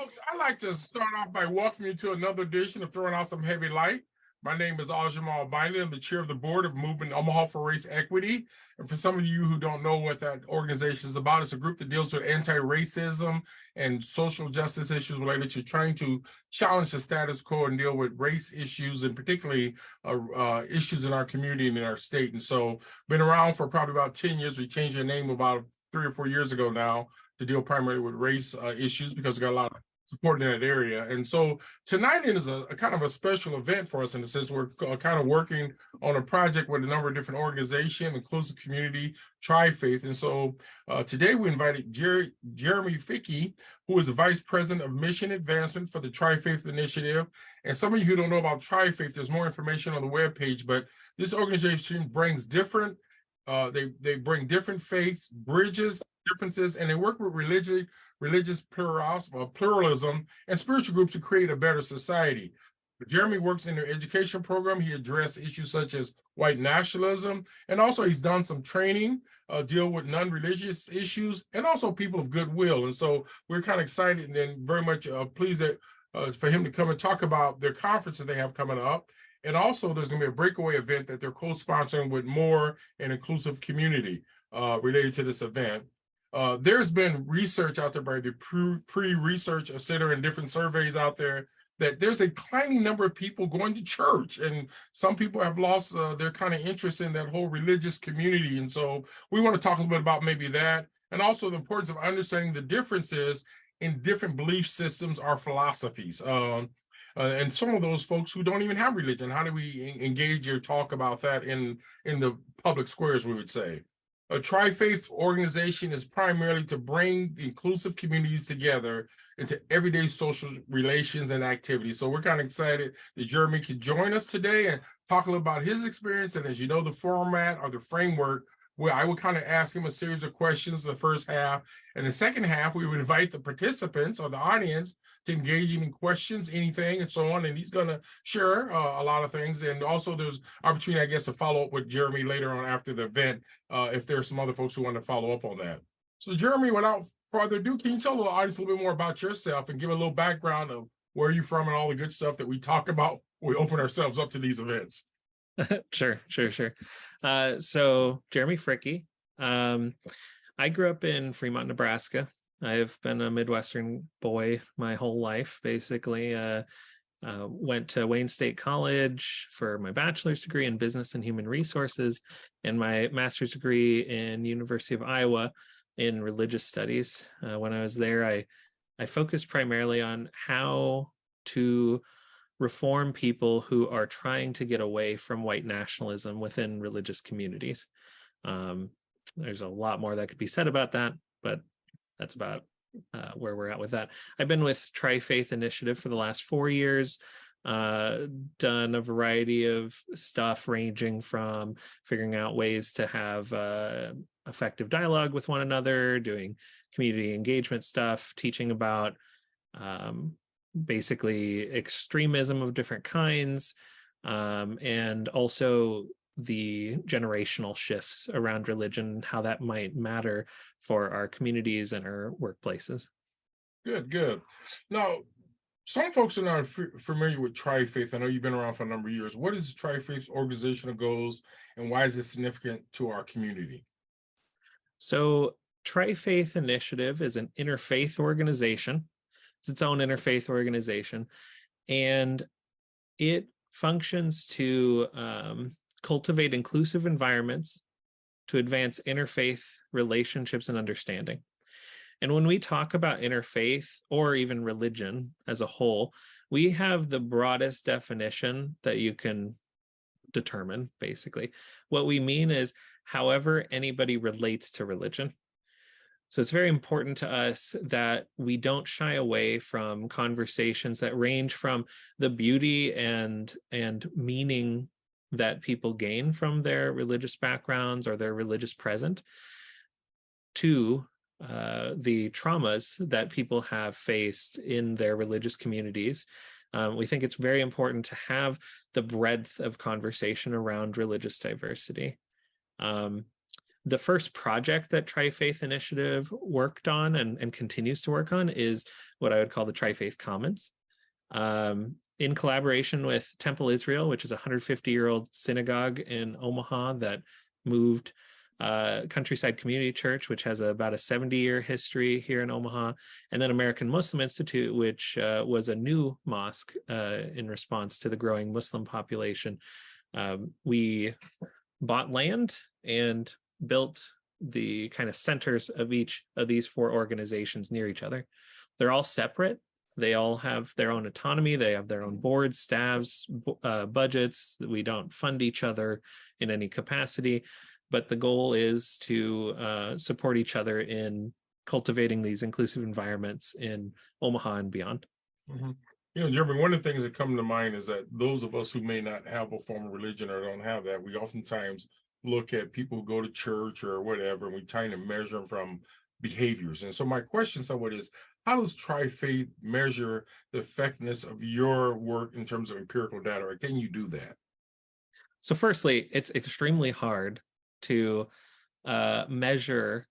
Folks, I'd like to start off by welcoming you to another edition of Throwing Out Some Heavy Light. My name is Aljamal Binding. I'm the chair of the board of Movement Omaha for Race Equity. And for some of you who don't know what that organization is about, it's a group that deals with anti-racism and social justice issues related to trying to challenge the status quo and deal with race issues, and particularly issues in our community and in our state. And so been around for probably about 10 years. We changed our name about 3 or 4 years ago now to deal primarily with race issues because we got a lot of support in that area. And so tonight is a kind of a special event for us in the sense we're kind of working on a project with a number of different organizations, inclusive community, tri-faith. And so today we invited Jeremy Fricke, who is the Vice President of Mission Advancement for the Tri-Faith Initiative. And some of you who don't know about Tri-Faith, there's more information on the webpage, but this organization brings different, they bring different faiths, bridges differences, and they work with religious pluralism and spiritual groups to create a better society. Jeremy works in their education program. He addressed issues such as white nationalism, and also he's done some training, deal with non-religious issues, and also people of goodwill. And so we're kind of excited and very much pleased that for him to come and talk about their conferences they have coming up. And also there's going to be a breakaway event that they're co-sponsoring with More and Inclusive Community related to this event. There's been research out there by the Pew Research Center and different surveys out there that there's a declining number of people going to church, and some people have lost their kind of interest in that whole religious community. And so we want to talk a little bit about maybe that, and also the importance of understanding the differences in different belief systems or philosophies. And some of those folks who don't even have religion, how do we engage or talk about that in the public squares, we would say. A tri-faith organization is primarily to bring the inclusive communities together into everyday social relations and activities. So we're kind of excited that Jeremy could join us today and talk a little about his experience. And as you know, the format or the framework, where I would kind of ask him a series of questions in the first half. And the second half, we would invite the participants or the audience to engage in questions, anything, and so on. And he's going to share a lot of things. And also there's opportunity, I guess, to follow up with Jeremy later on after the event, if there's some other folks who want to follow up on that. So Jeremy, without further ado, can you tell the audience a little bit more about yourself and give a little background of where you're from and all the good stuff that we talk about when we open ourselves up to these events? Sure. So Jeremy Fricke. I grew up in Fremont, Nebraska. I've been a Midwestern boy my whole life, basically. Went to Wayne State College for my bachelor's degree in business and human resources, and my master's degree in University of Iowa in religious studies. When I was there, I focused primarily on how to reform people who are trying to get away from white nationalism within religious communities. There's a lot more that could be said about that, but that's about where we're at with that. I've been with Tri-Faith Initiative for the last 4 years, done a variety of stuff ranging from figuring out ways to have effective dialogue with one another, doing community engagement stuff, teaching about basically extremism of different kinds, and also the generational shifts around religion, how that might matter for our communities and our workplaces. Good. Now, some folks are not familiar with Tri-Faith. I know you've been around for a number of years. What is Tri-Faith's organizational goals, and why is it significant to our community? So Tri-Faith Initiative is an interfaith organization. It's its own interfaith organization, and it functions to cultivate inclusive environments to advance interfaith relationships and understanding. And when we talk about interfaith or even religion as a whole, we have the broadest definition that you can determine, basically. What we mean is however anybody relates to religion. So it's very important to us that we don't shy away from conversations that range from the beauty and meaning that people gain from their religious backgrounds or their religious present to the traumas that people have faced in their religious communities. We think it's very important to have the breadth of conversation around religious diversity. The first project that Tri-Faith Initiative worked on and continues to work on is what I would call the Tri-Faith Commons. In collaboration with Temple Israel, which is a 150-year-old synagogue in Omaha that moved, Countryside Community Church, which has about a 70-year history here in Omaha, and then American Muslim Institute, which was a new mosque in response to the growing Muslim population. We bought land and built the kind of centers of each of these four organizations near each other. They're all separate. They all have their own autonomy. They have their own boards, staffs, budgets. We don't fund each other in any capacity, but the goal is to support each other in cultivating these inclusive environments in Omaha and beyond. Mm-hmm. You know, Jeremy, one of the things that come to mind is that those of us who may not have a form of religion or don't have that, we oftentimes look at people who go to church or whatever, and we try to measure them from behaviors. And so my question somewhat is, how does Tri-Faith measure the effectiveness of your work in terms of empirical data, or can you do that? So firstly, it's extremely hard to measure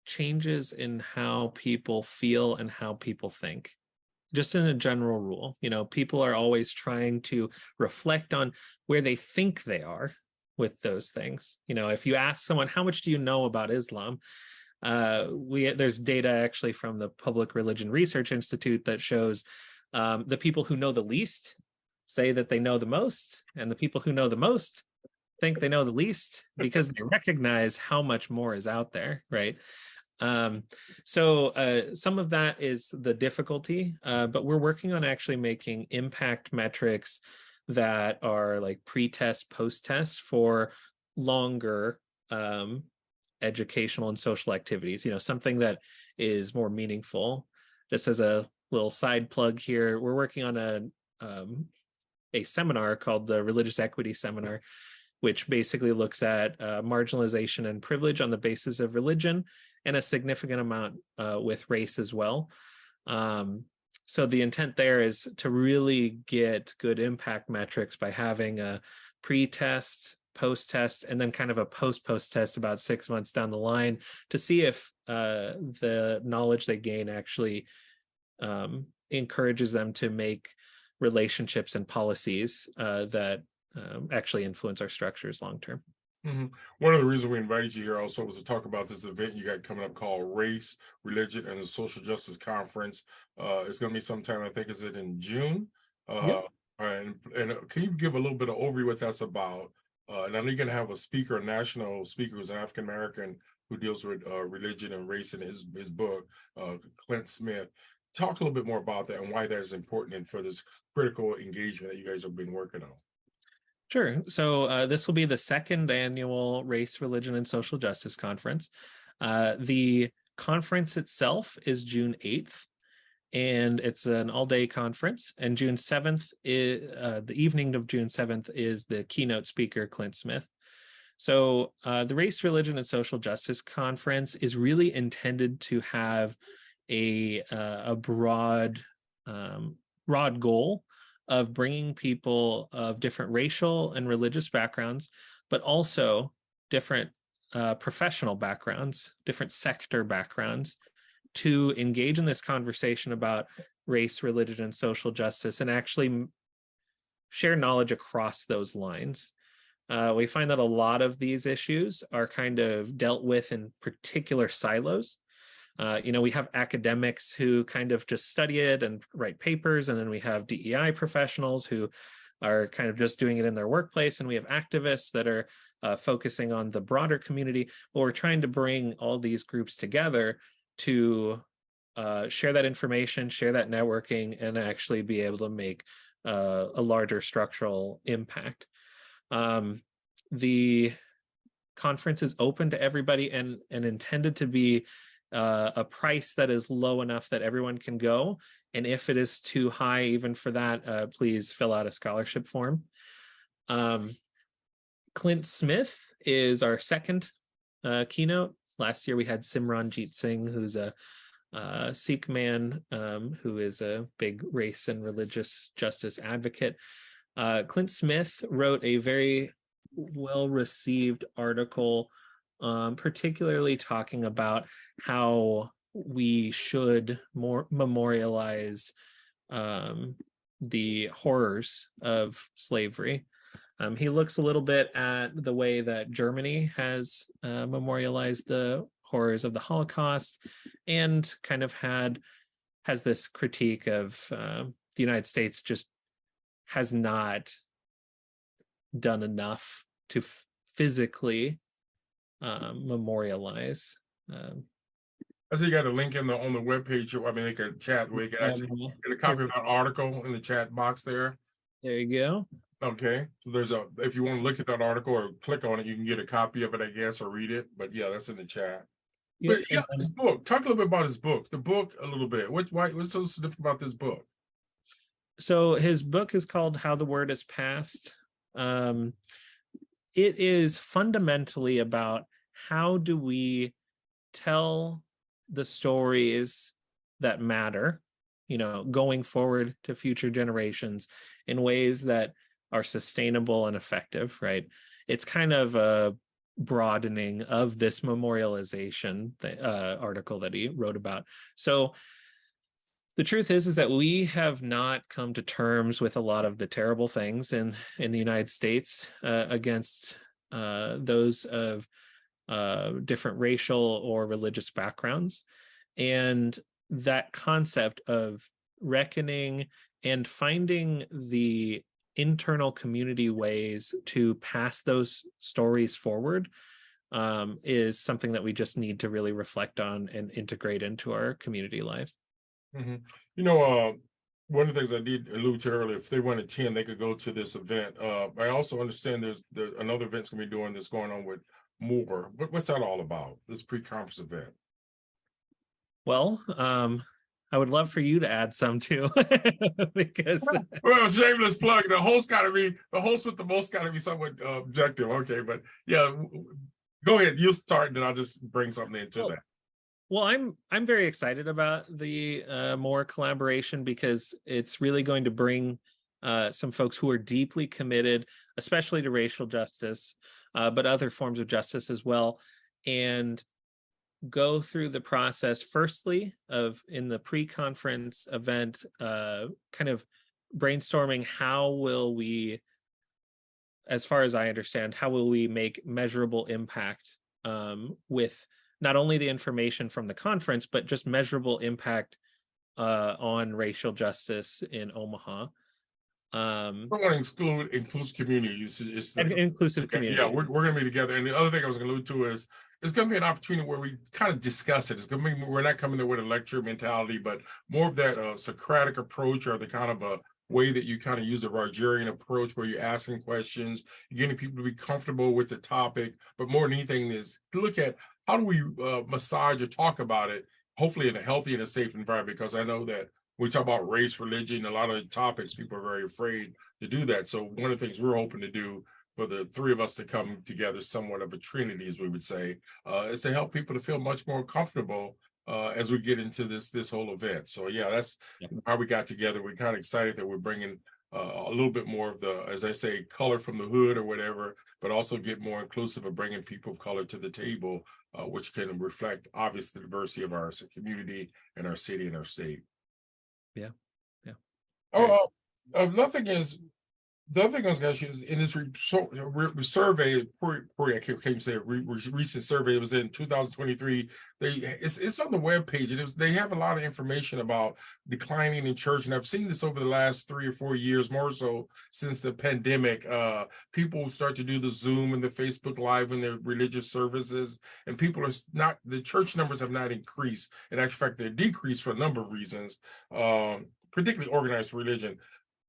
changes in how people feel and how people think. Just in a general rule, you know, people are always trying to reflect on where they think they are with those things. You know, if you ask someone, how much do you know about Islam? There's data actually from the Public Religion Research Institute that shows the people who know the least say that they know the most, and the people who know the most think they know the least because they recognize how much more is out there, right? So some of that is the difficulty, but we're working on actually making impact metrics that are like pre-test, post-test for longer educational and social activities, you know, something that is more meaningful. Just as a little side plug here, we're working on a seminar called the Religious Equity Seminar, which basically looks at marginalization and privilege on the basis of religion, and a significant amount with race as well. So the intent there is to really get good impact metrics by having a pre-test, post-test, and then kind of a post-post test about 6 months down the line to see if the knowledge they gain actually encourages them to make relationships and policies that actually influence our structures long-term. Mm-hmm. One of the reasons we invited you here also was to talk about this event you got coming up called Race, Religion, and the Social Justice Conference. It's going to be sometime, I think, is it in June? Yep. And can you give a little bit of overview what that's about? And I know you're going to have a speaker, a national speaker who's an African-American who deals with religion and race in his book, Clint Smith. Talk a little bit more about that and why that is important and for this critical engagement that you guys have been working on. Sure. So this will be the second annual Race, Religion, and Social Justice Conference. The conference itself is June 8th, and it's an all-day conference. And June 7th, the evening of June 7th is the keynote speaker, Clint Smith. So the Race, Religion, and Social Justice Conference is really intended to have a broad goal of bringing people of different racial and religious backgrounds, but also different professional backgrounds, different sector backgrounds, to engage in this conversation about race, religion, and social justice, and actually share knowledge across those lines. We find that a lot of these issues are kind of dealt with in particular silos. You know, we have academics who kind of just study it and write papers, and then we have DEI professionals who are kind of just doing it in their workplace, and we have activists that are focusing on the broader community. But we're trying to bring all these groups together to share that information, share that networking, and actually be able to make a larger structural impact. The conference is open to everybody and intended to be a price that is low enough that everyone can go. And if it is too high, even for that, please fill out a scholarship form. Clint Smith is our second keynote. Last year we had Simranjit Singh, who's a Sikh man who is a big race and religious justice advocate. Clint Smith wrote a very well-received article particularly talking about how we should more memorialize the horrors of slavery. He looks a little bit at the way that Germany has memorialized the horrors of the Holocaust, and kind of has this critique of the United States just has not done enough to physically memorialize. I see you got a link on the webpage. I mean, they can chat. We can actually get a copy of that article in the chat box there. There you go. Okay, so there's if you want to look at that article or click on it, you can get a copy of it, I guess, or read it. But yeah, that's in the chat. Yeah, But yeah, his book. Talk a little bit about his book. The book a little bit. What's so significant about this book? So his book is called How the Word is Passed. It is fundamentally about how do we tell the stories that matter, going forward to future generations in ways that are sustainable and effective, right? It's kind of a broadening of this memorialization article that he wrote about. So the truth is that we have not come to terms with a lot of the terrible things in the United States against those of different racial or religious backgrounds. And that concept of reckoning and finding the internal community ways to pass those stories forward is something that we just need to really reflect on and integrate into our community lives. Mm-hmm. One of the things I did allude to earlier, if they want to attend, they could go to this event. I also understand there's another event's gonna be doing that's going on with Moore. What's that all about? This pre-conference event? Well, I would love for you to add some too, because well, shameless plug. The host with the most got to be somewhat objective. Okay, but yeah, go ahead. You start, then I'll just bring something into that. Well, I'm very excited about the Moore collaboration, because it's really going to bring some folks who are deeply committed, especially to racial justice, but other forms of justice as well, and go through the process firstly of, in the pre-conference event, kind of brainstorming how will we, as far as I understand, how will we make measurable impact with not only the information from the conference, but just measurable impact on racial justice in Omaha. I want to exclude inclusive communities. Inclusive community. Yeah, we're going to be together. And the other thing I was going to allude to is it's going to be an opportunity where we kind of discuss it. It's going to be, we're not coming there with a lecture mentality, but more of that Socratic approach, or the kind of a way that you kind of use a Rogerian approach where you're asking questions, you're getting people to be comfortable with the topic. But more than anything is to look at how do we massage or talk about it, hopefully in a healthy and a safe environment, because I know that we talk about race, religion, a lot of the topics, people are very afraid to do that. So one of the things we're hoping to do for the three of us to come together, somewhat of a trinity, as we would say, is to help people to feel much more comfortable as we get into this whole event. So yeah, that's how we got together. We're kind of excited that we're bringing a little bit more of the, as I say, color from the hood or whatever, but also get more inclusive of bringing people of color to the table, which can reflect obviously the diversity of our community and our city and our state. Yeah. Another thing is, the other thing I was going to ask you is, in this survey, recent survey, it was in 2023. It's on the webpage, they have a lot of information about declining in church, and I've seen this over the last 3 or 4 years, more so since the pandemic. People start to do the Zoom and the Facebook Live in their religious services, and people are not, the church numbers have not increased. In actual fact, they're decreased for a number of reasons, particularly organized religion.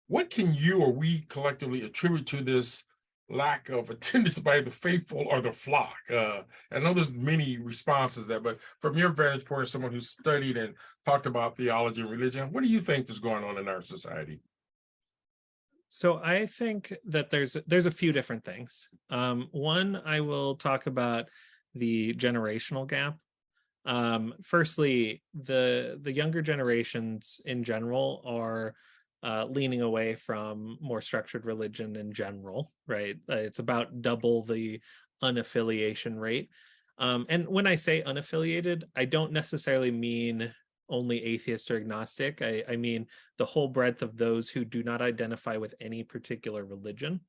What can you or we collectively attribute to this lack of attendance by the faithful or the flock? I know there's many responses there, but from your vantage point, as someone who studied and talked about theology and religion, what do you think is going on in our society? So I think that there's a few different things. One, I will talk about the generational gap. Firstly, the younger generations in general are leaning away from more structured religion in general, right? It's about double the unaffiliation rate. And when I say unaffiliated, I don't necessarily mean only atheist or agnostic. I mean the whole breadth of those who do not identify with any particular religion,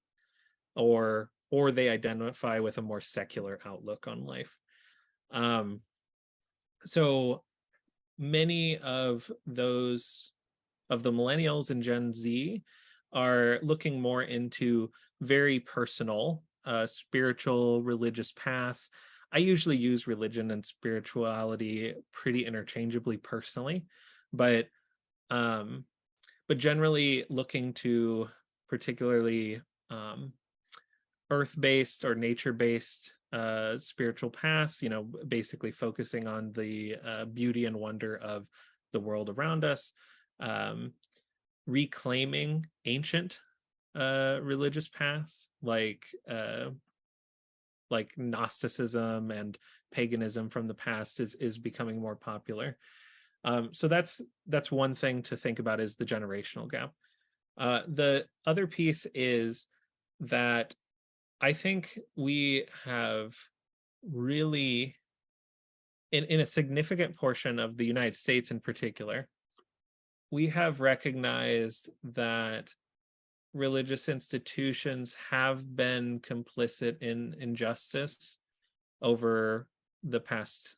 or they identify with a more secular outlook on life. So many of those, of the millennials and Gen Z, are looking more into very personal, spiritual, religious paths. I usually use religion and spirituality pretty interchangeably personally, but generally looking to particularly earth-based or nature-based spiritual paths, basically focusing on the beauty and wonder of the world around us, reclaiming ancient religious paths like Gnosticism and paganism from the past is becoming more popular. So that's one thing to think about, is the generational gap. The other piece is that I think we have really, in a significant portion of the United States in particular, we have recognized that religious institutions have been complicit in injustice over the past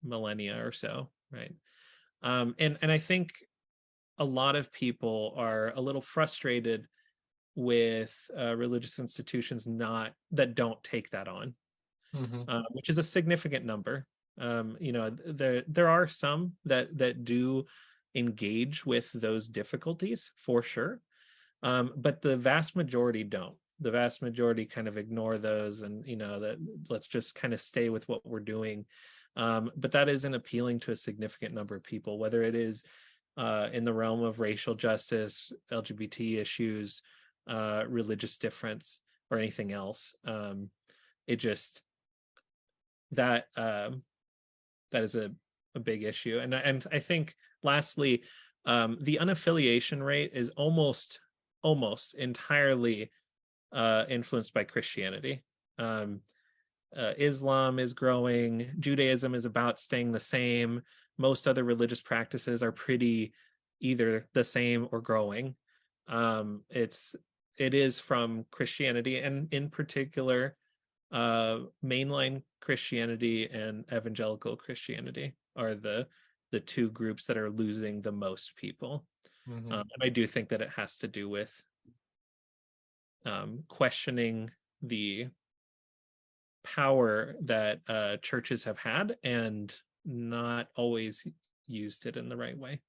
millennia or so, right? And I think a lot of people are a little frustrated with religious institutions that don't take that on, which is a significant number. There are some that do engage with those difficulties for sure, but the vast majority don't. The vast majority kind of ignore those, and that let's just kind of stay with what we're doing. But that isn't appealing to a significant number of people, whether it is in the realm of racial justice, LGBT issues, religious difference, or anything else. It just that is a big issue, and I think lastly, the unaffiliation rate is almost entirely influenced by Christianity. Islam is growing, Judaism is about staying the same. Most other religious practices are pretty either the same or growing. It is from Christianity, and in particular, mainline Christianity and evangelical Christianity are the two groups that are losing the most people. And I do think that it has to do with questioning the power that churches have had and not always used it in the right way.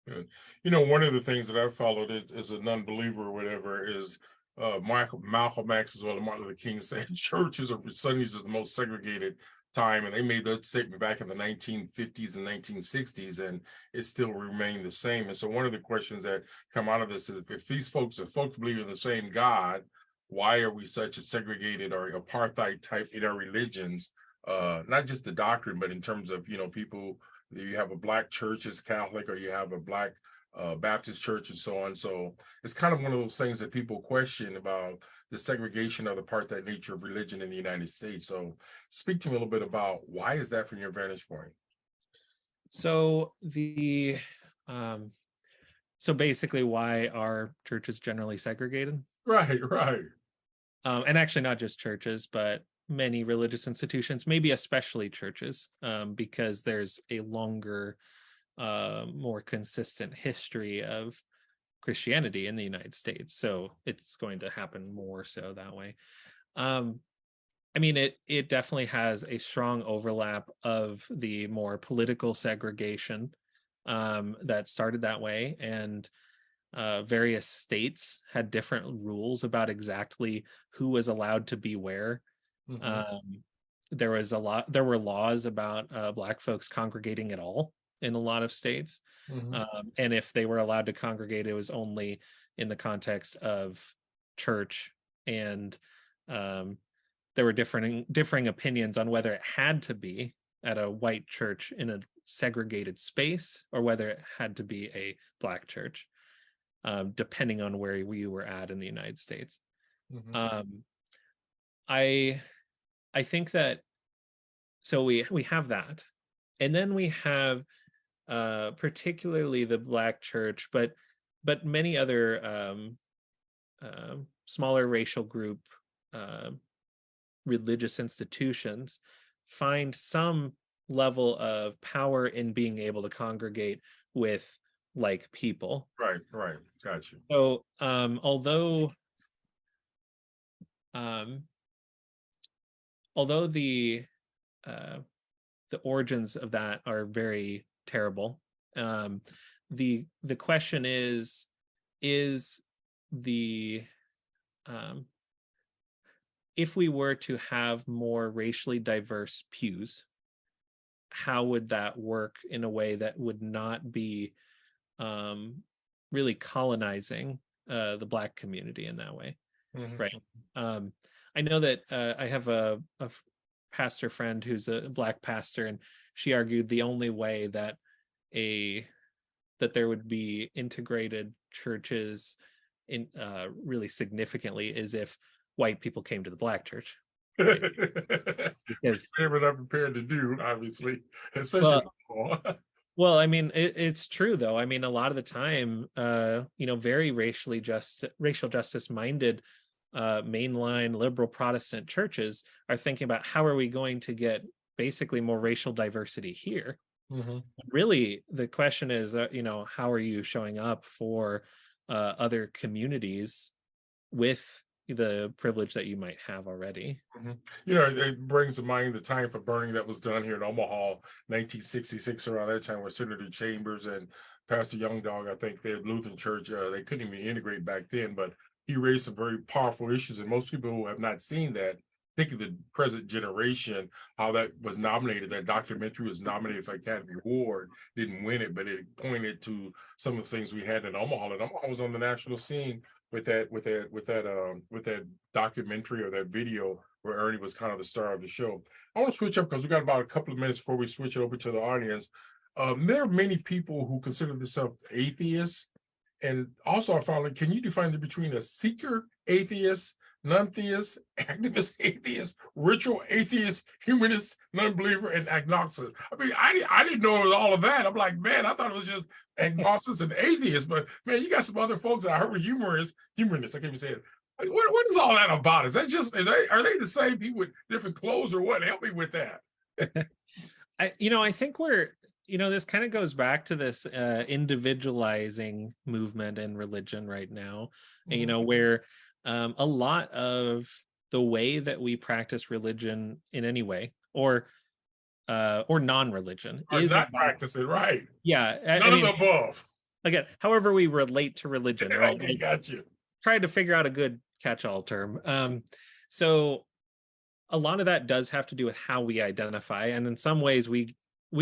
Good. One of the things that I've followed as a non-believer or whatever is Malcolm X as well as Martin Luther King said churches or Sundays is the most segregated time, and they made that statement back in the 1950s and 1960s, and it still remained the same. And so one of the questions that come out of this is, if folks believe in the same God, why are we such a segregated or apartheid type in our religions? Not just the doctrine, but in terms of people. You have a black church as Catholic, or you have a black Baptist church, and so on. So it's kind of one of those things that people question about the segregation of the apartheid nature of religion in the United States. So speak to me a little bit about why is that from your vantage point? So so basically, why are churches generally segregated? Right. And actually not just churches, but many religious institutions, maybe especially churches, because there's a longer, more consistent history of Christianity in the United States. So it's going to happen more so that way. I mean, it definitely has a strong overlap of the more political segregation that started that way, and various states had different rules about exactly who was allowed to be where. There were laws about Black folks congregating at all in a lot of states. And if they were allowed to congregate, it was only in the context of church, and there were differing opinions on whether it had to be at a white church in a segregated space or whether it had to be a Black church, depending on where you were at in the United States. I think that so we have that, and then we have particularly the Black church, but many other smaller racial group religious institutions find some level of power in being able to congregate with like people. Right, right. Got you. So although the origins of that are very terrible, the question is the if we were to have more racially diverse pews, how would that work in a way that would not be really colonizing the Black community in that way? Mhm. Right. I know that I have a pastor friend who's a Black pastor, and she argued the only way that there would be integrated churches in really significantly is if white people came to the Black church. Right? Because they were not prepared to do, obviously, especially. Well, I mean, it's true though. I mean, a lot of the time, very racial justice minded mainline liberal Protestant churches are thinking about how are we going to get basically more racial diversity here. Mm-hmm. Really, the question is, how are you showing up for other communities with the privilege that you might have already? Mm-hmm. It brings to mind the time for burning that was done here in Omaha, 1966, around that time, where Senator Chambers and Pastor Young Dog, I think their Lutheran church, they couldn't even integrate back then, but he raised some very powerful issues. And most people who have not seen that think of the present generation, how that was nominated, that documentary was nominated for Academy Award, didn't win it, but it pointed to some of the things we had in Omaha. And Omaha was on the national scene with that documentary or that video where Ernie was kind of the star of the show. I want to switch up because we got about a couple of minutes before we switch it over to the audience. There are many people who consider themselves atheists. And also I found, can you define the between a seeker atheist, non-theist, activist atheist, ritual atheist, humanist, non-believer, and agnostic? I mean, I didn't know it was all of that. I'm like, man, I thought it was just agnostics and atheists, but man, you got some other folks that I heard were humanists. I can't even say it. Like, what is all that about? Is that just are they the same people with different clothes or what? Help me with that. I think this kind of goes back to this individualizing movement in religion right now, where a lot of the way that we practice religion in any way or non-religion is not practicing, right? Yeah. None of the above. Again, however we relate to religion, right? Okay, got you. Tried to figure out a good catch-all term. So a lot of that does have to do with how we identify, and in some ways we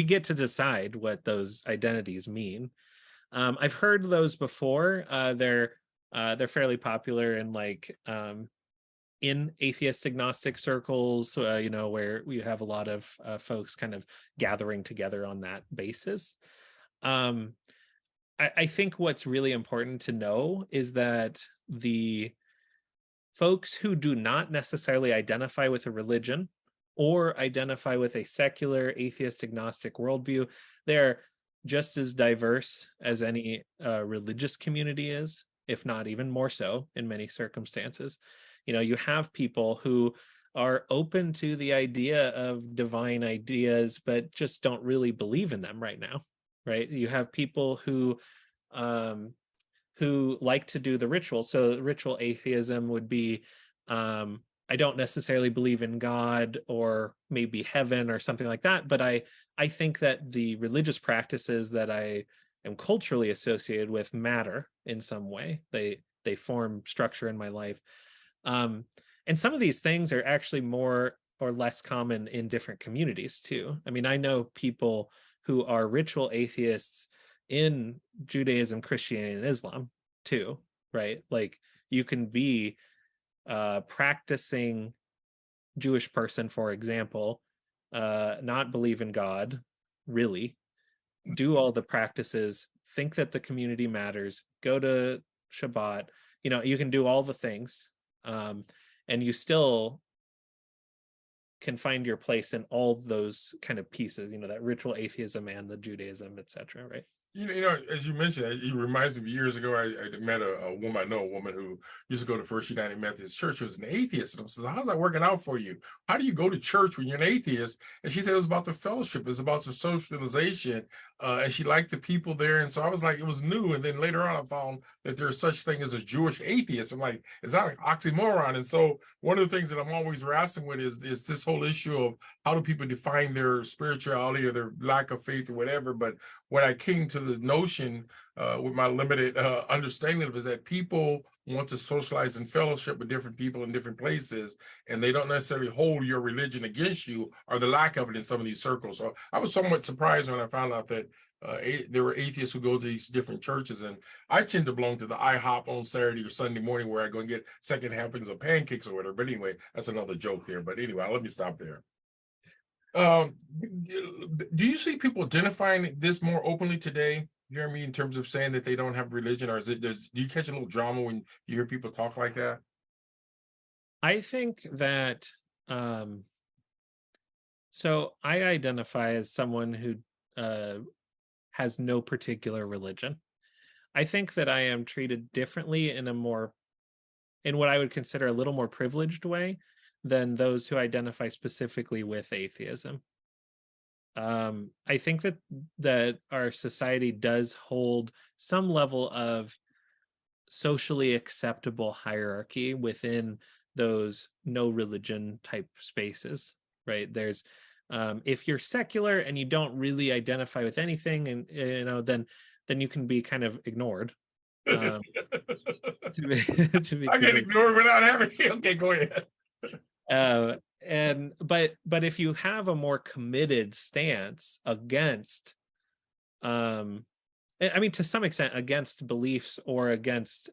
get to decide what those identities mean. I've heard those before. They're fairly popular in atheist agnostic circles, where we have a lot of folks kind of gathering together on that basis. I think what's really important to know is that the folks who do not necessarily identify with a religion or identify with a secular atheist agnostic worldview, they're just as diverse as any religious community is, if not even more so in many circumstances. You have people who are open to the idea of divine ideas, but just don't really believe in them right now, right? You have people who like to do the ritual. So ritual atheism would be, I don't necessarily believe in God or maybe heaven or something like that, but I think that the religious practices that I am culturally associated with matter in some way. They form structure in my life. And some of these things are actually more or less common in different communities too. I mean, I know people who are ritual atheists in Judaism, Christianity, and Islam too, right? Like you can be practicing Jewish person, for example, not believe in God, really, do all the practices, think that the community matters, go to Shabbat, you can do all the things, and you still can find your place in all those kind of pieces, that ritual atheism and the Judaism, etc. Right? As you mentioned, it reminds me of years ago, I met a woman, I know a woman who used to go to First United Methodist Church, who was an atheist. And I said, how's that working out for you? How do you go to church when you're an atheist? And she said it was about the fellowship, it's about the socialization, and she liked the people there. And so I was like, it was new. And then later on, I found that there's such thing as a Jewish atheist. I'm like, is that an oxymoron? And so one of the things that I'm always wrestling with is this whole issue of how do people define their spirituality or their lack of faith or whatever. But when I came to the notion with my limited understanding of it is that people want to socialize and fellowship with different people in different places, and they don't necessarily hold your religion against you or the lack of it in some of these circles. So I was somewhat surprised when I found out that there were atheists who go to these different churches, and I tend to belong to the IHOP on Saturday or Sunday morning where I go and get second helpings of pancakes or whatever. But anyway, that's another joke there. But anyway, let me stop there. Do you see people identifying this more openly today, Jeremy, in terms of saying that they don't have religion, or do you catch a little drama when you hear people talk like that? I think that so I identify as someone who has no particular religion. I think that I am treated differently in what I would consider a little more privileged way than those who identify specifically with atheism. I think that our society does hold some level of socially acceptable hierarchy within those no religion type spaces, right? There's if you're secular and you don't really identify with anything, and then you can be kind of ignored. To be I get ignored without having. Okay, go ahead. But if you have a more committed stance against, I mean, to some extent against beliefs or against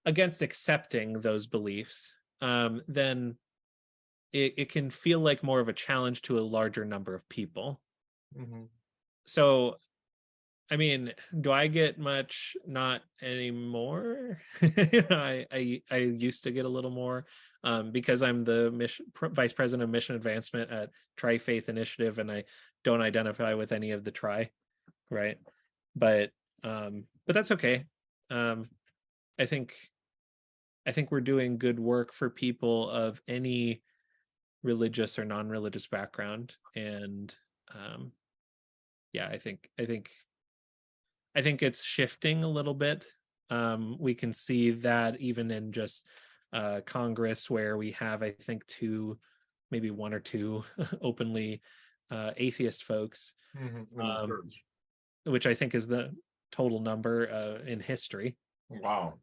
accepting those beliefs, then it can feel like more of a challenge to a larger number of people. Mm-hmm. So, I mean, do I get much? Not anymore. I used to get a little more because I'm the vice president of mission advancement at Tri-Faith Initiative, and I don't identify with any of the tri, right? But that's okay. I think we're doing good work for people of any religious or non-religious background, and I think it's shifting a little bit. We can see that even in just Congress, where we have, I think, maybe one or two openly atheist folks, which I think is the total number in history. Wow.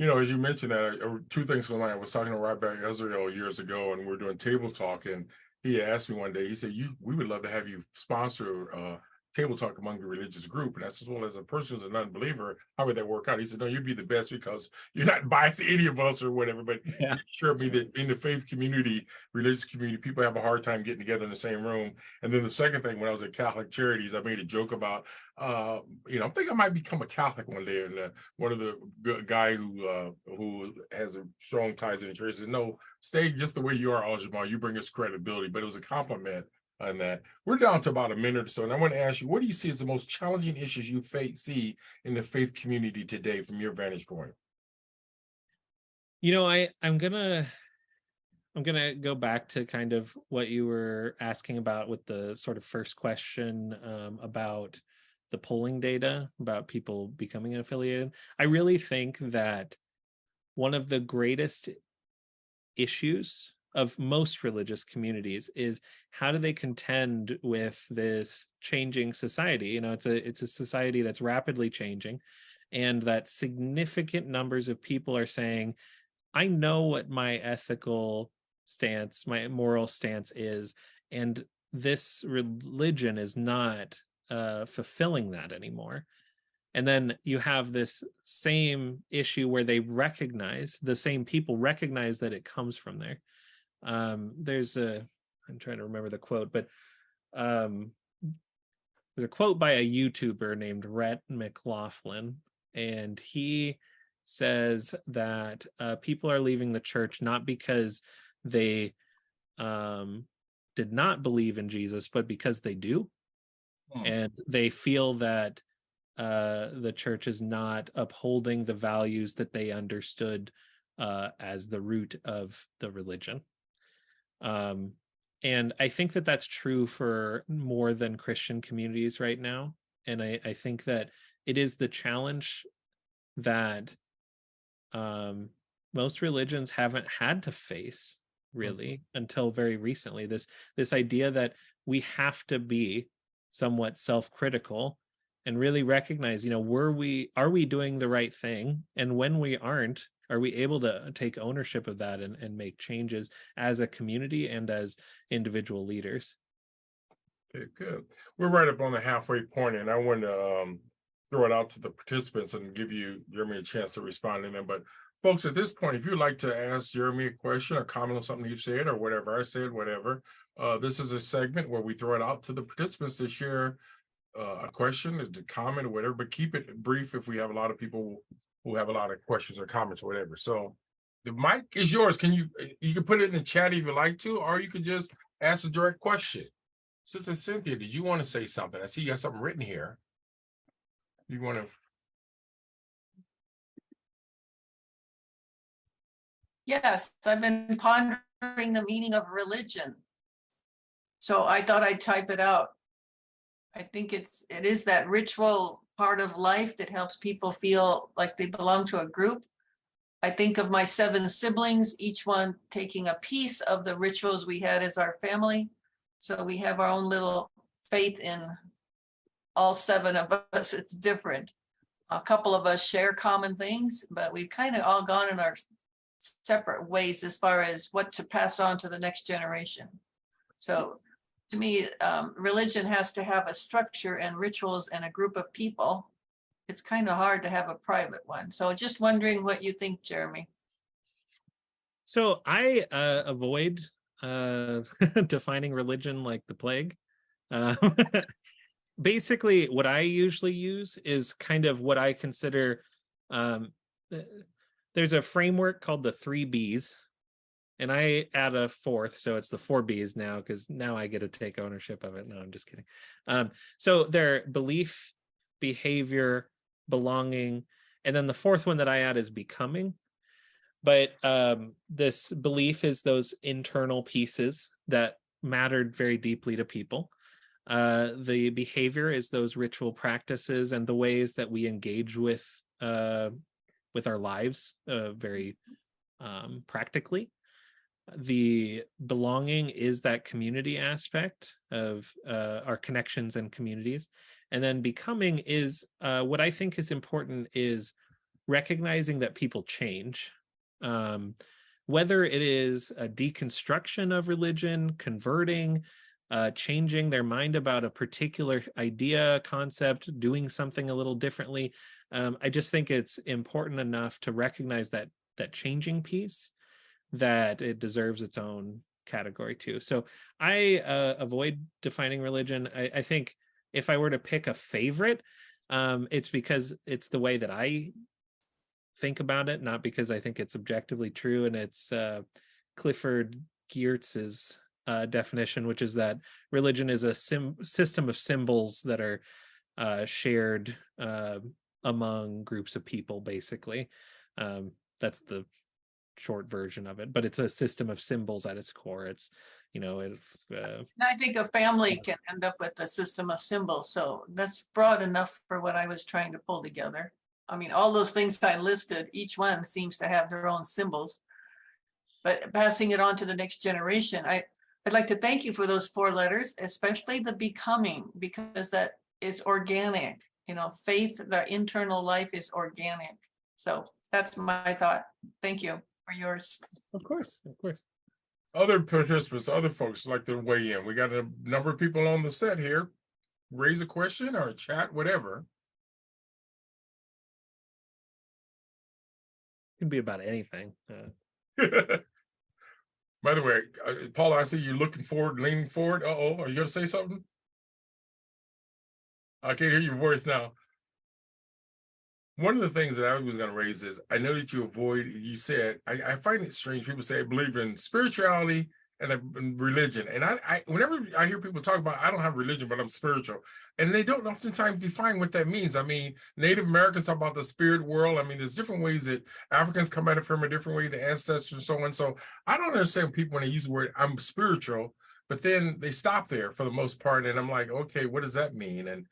As you mentioned that, two things going on. I was talking to Rabbi Israel years ago, and we were doing table talk, and he asked me one day, he said, we would love to have you sponsor table talk among the religious group. And I said, well, as a person who's an unbeliever, how would that work out? He said, no, you'd be the best because you're not biased to any of us or whatever. But yeah. He assured me that in the faith community, religious community, people have a hard time getting together in the same room. And then the second thing, when I was at Catholic Charities, I made a joke about, I'm thinking I might become a Catholic one day. And one of the guy who has a strong ties in the church says, no, stay just the way you are, Al-Jamal. You bring us credibility. But it was a compliment on that. We're down to about a minute or so, and I want to ask you, what do you see as the most challenging issues you see in the faith community today from your vantage point? I'm gonna go back to kind of what you were asking about with the sort of first question about the polling data, about people becoming affiliated. I really think that one of the greatest issues of most religious communities is how do they contend with this changing society? It's a society that's rapidly changing, and that significant numbers of people are saying, I know what my ethical stance, my moral stance is, and this religion is not fulfilling that anymore. And then you have this same issue where the same people recognize that it comes from there. I'm trying to remember the quote, but there's a quote by a YouTuber named Rhett McLaughlin, and he says that people are leaving the church not because they did not believe in Jesus, but because they do. And they feel that the church is not upholding the values that they understood as the root of the religion. And I think that that's true for more than Christian communities right now. And I think that it is the challenge that most religions haven't had to face really until very recently. This idea that we have to be somewhat self-critical and really recognize, are we doing the right thing? And when we aren't, are we able to take ownership of that and make changes as a community and as individual leaders? Okay, good. We're right up on the halfway point, and I want to throw it out to the participants and give you, Jeremy, a chance to respond to them. But folks, at this point, if you'd like to ask Jeremy a question or comment on something you've said or whatever I said, whatever, this is a segment where we throw it out to the participants to share a question, to comment or whatever, but keep it brief if we have a lot of people who have a lot of questions or comments or whatever. So the mic is yours. You can put it in the chat if you like to, or you could just ask a direct question. Sister Cynthia, did you want to say something? I see you got something written here. You want to? Yes, I've been pondering the meaning of religion. So I thought I'd type it out. I think it is that ritual part of life that helps people feel like they belong to a group. I think of my 7 siblings, each one taking a piece of the rituals we had as our family. So we have our own little faith in all 7 of us. It's different. A couple of us share common things, but we've kind of all gone in our separate ways as far as what to pass on to the next generation. So to me, religion has to have a structure and rituals and a group of people. It's kind of hard to have a private one. So just wondering what you think, Jeremy. So I avoid defining religion like the plague. Basically, what I usually use is kind of what I consider, there's a framework called the 3 Bs, and I add a 4th, so it's the 4 Bs now, because now I get to take ownership of it. No, I'm just kidding. So they're belief, behavior, belonging, and then the 4th one that I add is becoming. But this belief is those internal pieces that mattered very deeply to people. The behavior is those ritual practices and the ways that we engage with our lives very practically. The belonging is that community aspect of our connections and communities. And then becoming is what I think is important is recognizing that people change. Whether it is a deconstruction of religion, converting, changing their mind about a particular idea, concept, doing something a little differently. I just think it's important enough to recognize that changing piece, that it deserves its own category too. So I avoid defining religion. I think if I were to pick a favorite, it's because it's the way that I think about it, not because I think it's objectively true. And it's Clifford Geertz's definition, which is that religion is a system of symbols that are shared among groups of people, basically. That's the short version of it, but it's a system of symbols at its core. It's, I think a family can end up with a system of symbols. So that's broad enough for what I was trying to pull together. I mean, all those things I listed, each one seems to have their own symbols, but passing it on to the next generation, I'd like to thank you for those 4 letters, especially the becoming, because that is organic. Faith, the internal life is organic. So that's my thought. Thank you for yours. Of course. Other participants, other folks like to weigh in. We got a number of people on the set here. Raise a question or chat, whatever. It can be about anything. By the way, Paula, I see you looking forward, leaning forward. Uh-oh, are you going to say something? I can't hear your voice now. One of the things that I was going to raise is I know that you said, I find it strange. People say I believe in spirituality and religion. And whenever I hear people talk about, I don't have religion, but I'm spiritual. And they don't oftentimes define what that means. I mean, Native Americans talk about the spirit world. I mean, there's different ways that Africans come at it from a different way, the ancestors and so on. So I don't understand people when they use the word, I'm spiritual, but then they stop there for the most part. And I'm like, okay, what does that mean? And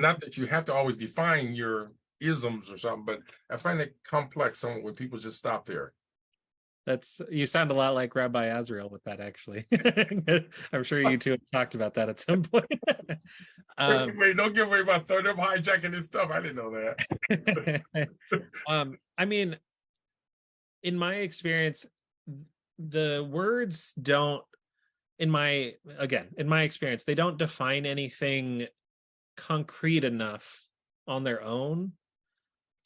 not that you have to always define your isms or something, but I find it complex somewhat when people just stop there. You sound a lot like Rabbi Azrael with that, actually. I'm sure you two have talked about that at some point. Wait, don't give away my third. I'm hijacking this stuff. I didn't know that. I mean, in my experience, the words don't, in my experience, they don't define anything concrete enough on their own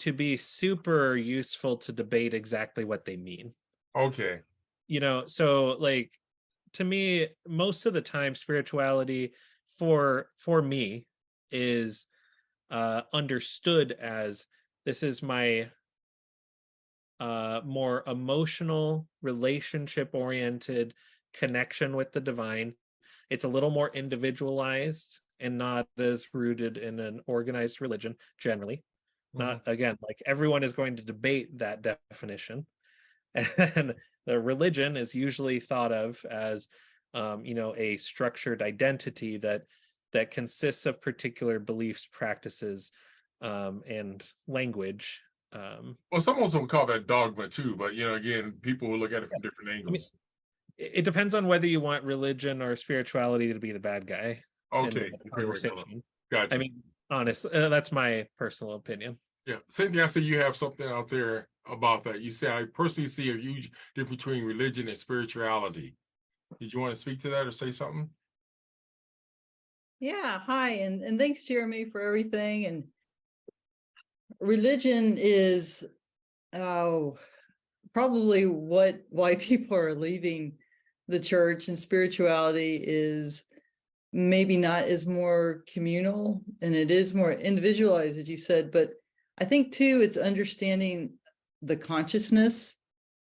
to be super useful to debate exactly what they mean. Okay. So like, to me, most of the time, spirituality for me is understood as, this is my more emotional, relationship oriented connection with the divine. It's a little more individualized and not as rooted in an organized religion generally. Not, again, like everyone is going to debate that definition. And the religion is usually thought of as, a structured identity that consists of particular beliefs, practices, and language. Well, some also call that dogma too, but again, people will look at it from different angles. It depends on whether you want religion or spirituality to be the bad guy. Okay. Gotcha. I mean, honestly, that's my personal opinion. Yeah. Cynthia, I see you have something out there about that. You say, I personally see a huge difference between religion and spirituality. Did you want to speak to that or say something? Yeah, hi, and thanks, Jeremy, for everything. And religion is probably why people are leaving the church, and spirituality is maybe not as more communal, and it is more individualized, as you said. But I think too, it's understanding the consciousness,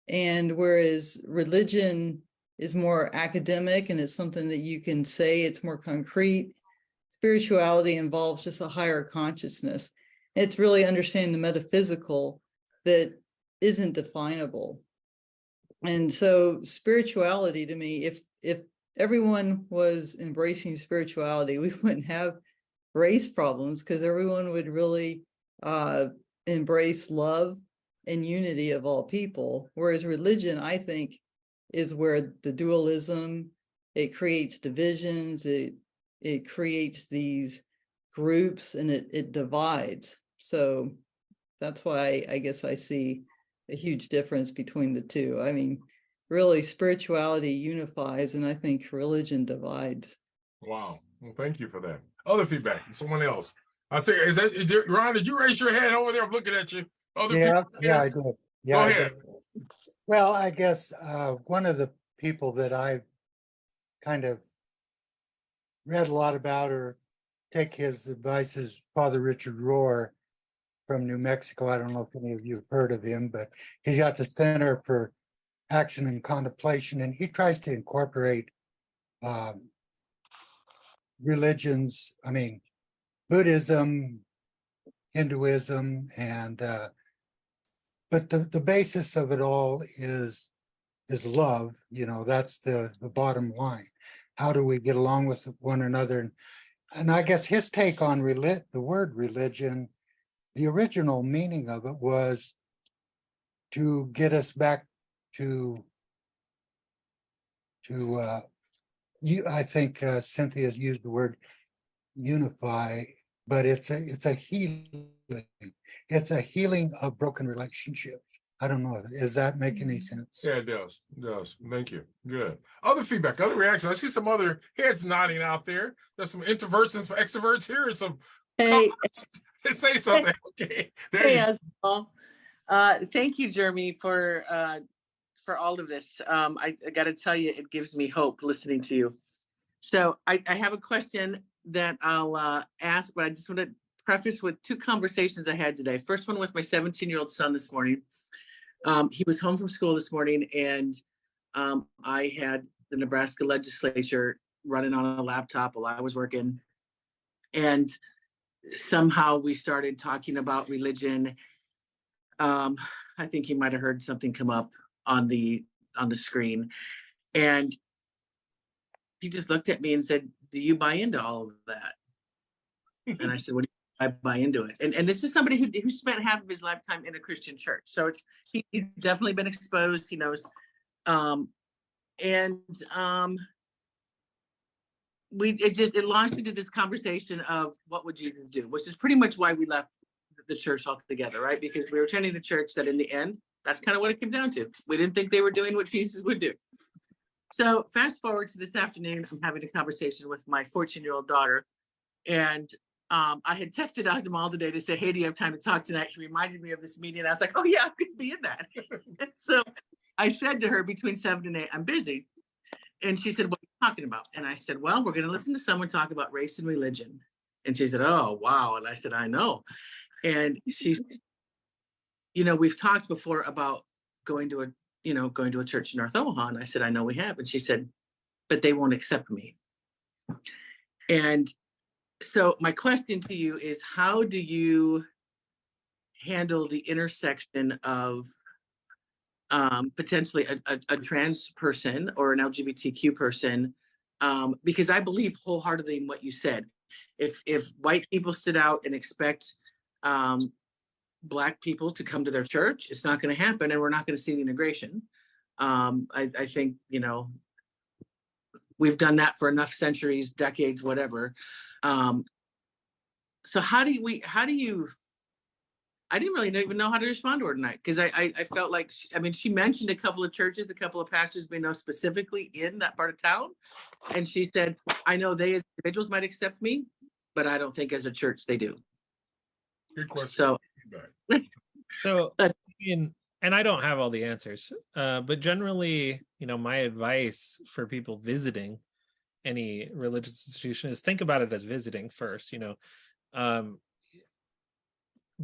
and whereas religion is more academic and it's something that you can say, it's more concrete, spirituality involves just a higher consciousness. It's really understanding the metaphysical that isn't definable. And so spirituality, to me, if everyone was embracing spirituality, we wouldn't have race problems, because everyone would really embrace love and unity of all people. Whereas religion, I think, is where the dualism, it creates divisions, it creates these groups, and it divides. So that's why I guess I see a huge difference between the two. I mean, really, spirituality unifies, and I think religion divides. Wow. Well, thank you for that. Other feedback, someone else. I say, Ron, did you raise your hand over there? I'm looking at you. Yeah, I did. Yeah, Go ahead. Well, I guess one of the people that I've kind of read a lot about or take his advice is Father Richard Rohr from New Mexico. I don't know if any of you have heard of him, but he's got the Center for Action and Contemplation, and he tries to incorporate religions, Buddhism, Hinduism, and but the basis of it all is love. That's the bottom line. How do we get along with one another? And I guess his take on the word religion, the original meaning of it was to get us back to I think Cynthia's used the word unify, but it's a healing. It's a healing of broken relationships. I don't know. Does that make any sense? Yeah, it does. It does. Thank you. Good. Other feedback, other reactions. I see some other heads nodding out there. There's some introverts and some extroverts here, and some Hey, say something. Okay. There hey, you Oswald. Thank you, Jeremy, for all of this. I got to tell you, it gives me hope listening to you. So I have a question that I'll ask, but I just want to preface with two conversations I had today. First one with my 17-year-old son this morning. He was home from school this morning, and I had the Nebraska legislature running on a laptop while I was working. And somehow we started talking about religion. I think he might have heard something come up on the screen. And he just looked at me and said, "Do you buy into all of that?" And I said, "What do you mean I buy into it?" And this is somebody who spent half of his lifetime in a Christian church. So he's definitely been exposed. He knows. It launched into this conversation of what would Jesus do, which is pretty much why we left the church altogether, right? Because we were attending the church that in the end, that's kind of what it came down to. We didn't think they were doing what Jesus would do. So fast forward to this afternoon, I'm having a conversation with my 14-year-old daughter. And I had texted out them all today to say, "Hey, do you have time to talk tonight?" He reminded me of this meeting. I was like, "Oh yeah, I'm going to be in that." So I said to her between 7 and 8, "I'm busy." And she said, "What are you talking about?" And I said, "Well, we're going to listen to someone talk about race and religion." And she said, "Oh, wow." And I said, "I know." And she said, "We've talked before about going to a church in North Omaha." And I said, "I know we have." And she said, "But they won't accept me." And so my question to you is, how do you handle the intersection of potentially a trans person or an LGBTQ person? Because I believe wholeheartedly in what you said. If white people sit out and expect Black people to come to their church, it's not going to happen, and we're not going to see the integration. I think, we've done that for enough centuries, decades, whatever. So how do you, I didn't really even know how to respond to her tonight, because I felt like, she mentioned a couple of churches, a couple of pastors we know specifically in that part of town. And she said, "I know they as individuals might accept me, but I don't think as a church they do." Good question. So, and I don't have all the answers, but generally, my advice for people visiting any religious institution is think about it as visiting first.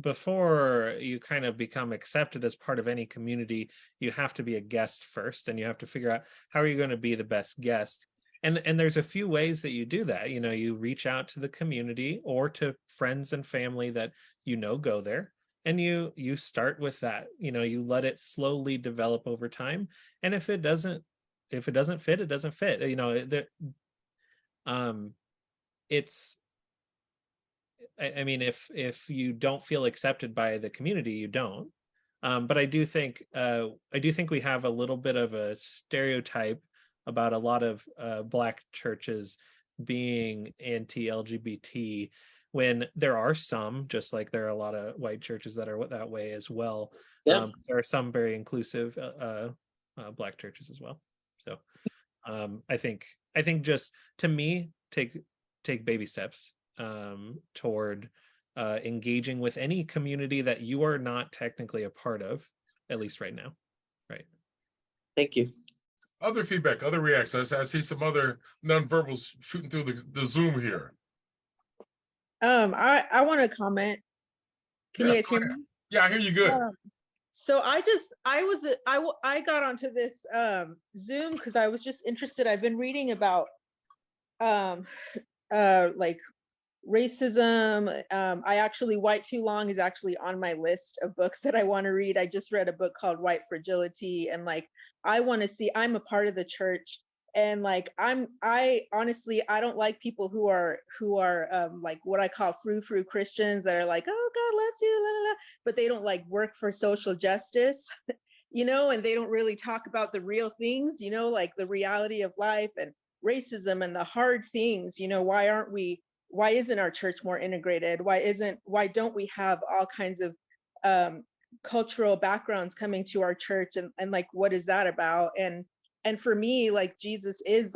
Before you kind of become accepted as part of any community, you have to be a guest first, and you have to figure out how are you going to be the best guest. And there's a few ways that you do that. You reach out to the community or to friends and family that go there, and you start with that. You let it slowly develop over time, and if it doesn't fit, it doesn't fit. It's, if you don't feel accepted by the community, you don't. But I do think we have a little bit of a stereotype about a lot of Black churches being anti-LGBT, when there are some, just like there are a lot of white churches that are that way as well. Yeah. There are some very inclusive Black churches as well. So I think just, to me, take baby steps toward engaging with any community that you are not technically a part of, at least right now. Right. Thank you. Other feedback, other reactions. I see some other nonverbals shooting through the Zoom here. I want to comment. Can you guys hear me? Yeah, I hear you good. So I got onto this Zoom because I was just interested. I've been reading about like racism. I actually, White Too Long is actually on my list of books that I want to read. I just read a book called White Fragility, and like I want to see, I'm a part of the church, and like I honestly, I don't like people who are like what I call frou-frou Christians that are like, "Oh God loves you, la, la, la," but they don't like work for social justice, and they don't really talk about the real things, like the reality of life and racism and the hard things. Why isn't our church more integrated? Why don't we have all kinds of cultural backgrounds coming to our church, and like, what is that about? And for me, like, Jesus is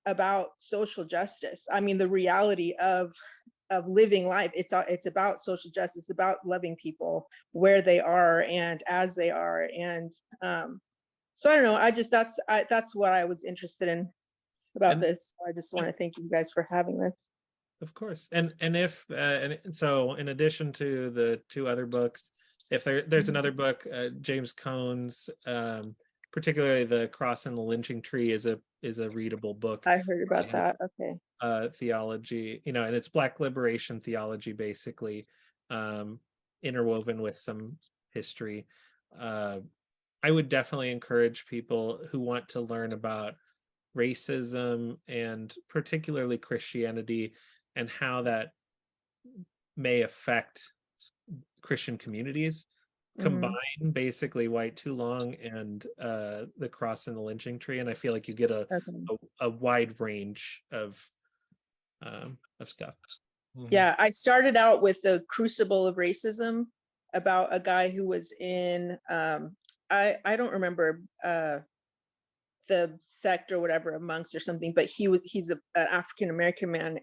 about social justice. I mean, the reality of living life, it's about social justice, about loving people where they are and as they are. And so I don't know, that's what I was interested in about this. I just want to thank you guys for having this. Of course. And if and so in addition to the two other books, if there's another book, James Cone's, particularly The Cross and the Lynching Tree is a readable book. I heard about Yeah. that. Okay. Theology, and it's Black liberation theology, basically, interwoven with some history. I would definitely encourage people who want to learn about racism and particularly Christianity and how that may affect Christian communities. Combine basically White Too Long and The Cross and the Lynching Tree, and I feel like you get a wide range of stuff. Yeah, I started out with The Crucible of Racism about a guy who was in I don't remember the sect or whatever, a monks or something, but he's an African American man,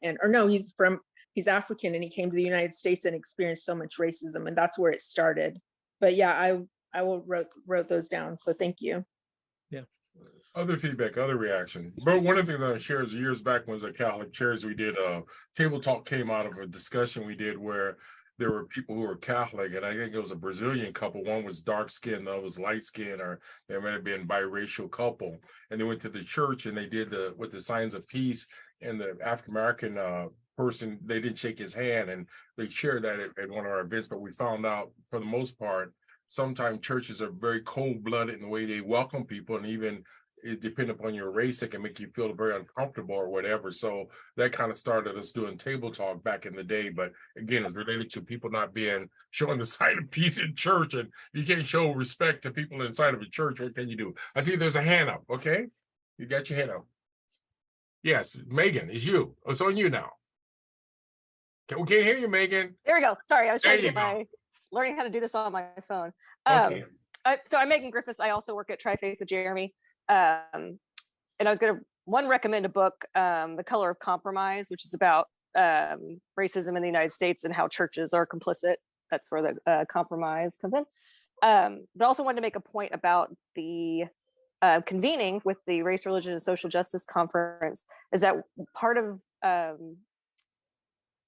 he's African, and he came to the United States and experienced so much racism, and that's where it started. But yeah, I wrote those down, so thank you. Yeah. Other feedback, other reaction. But one of the things I shared is years back when I was at Catholic Chairs, we did a table talk, came out of a discussion we did where there were people who were Catholic, and I think it was a Brazilian couple. One was dark skinned, the other was light skinned, or they might have been biracial couple. And they went to the church and they did with the signs of peace, and the African American person, they didn't shake his hand, and they shared that at one of our events. But we found out, for the most part, sometimes churches are very cold-blooded in the way they welcome people, and even it depending upon your race, it can make you feel very uncomfortable or whatever. So that kind of started us doing table talk back in the day. But again, it's related to people not showing the sign of peace in church, and you can't show respect to people inside of a church. What can you do? I see there's a hand up. Okay, you got your hand up. Yes, Megan, it's you. It's on you now. We can't hear you, Megan. There we go. Sorry, I was trying to There get you learning how to do this on my phone. Okay. So I'm Megan Griffiths. I also work at Tri-Faith with Jeremy. And I was going to recommend a book, The Color of Compromise, which is about racism in the United States and how churches are complicit. That's where the compromise comes in. But also wanted to make a point about the convening with the Race, Religion, and Social Justice Conference, is that part of